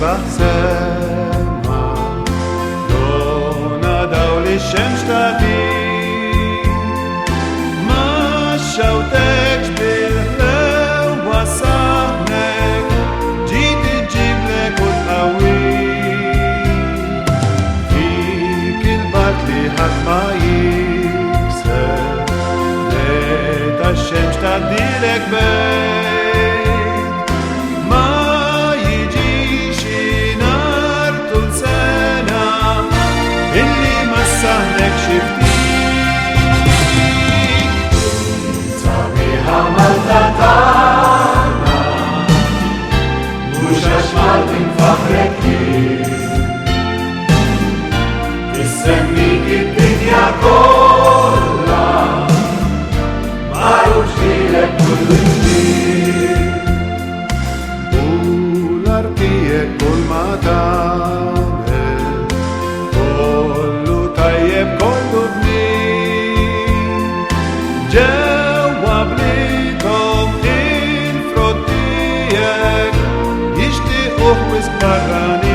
בחסמה, לא נדעו לשם שתתי, מה שאותך שביל وصحنك جيت تجيب لك وتقوي فيك البطل حتما يكسر ليت الشمس تدي لك بيت ما يجيش نار طول سنة اللي مسهلك شفتيك تسميك الدنيا كلها معروف لك كل جديد ولارتيك كل ما تعمل كله طيب كله جميل جواب ليكم الفروتيك يشتاقوا وسبراني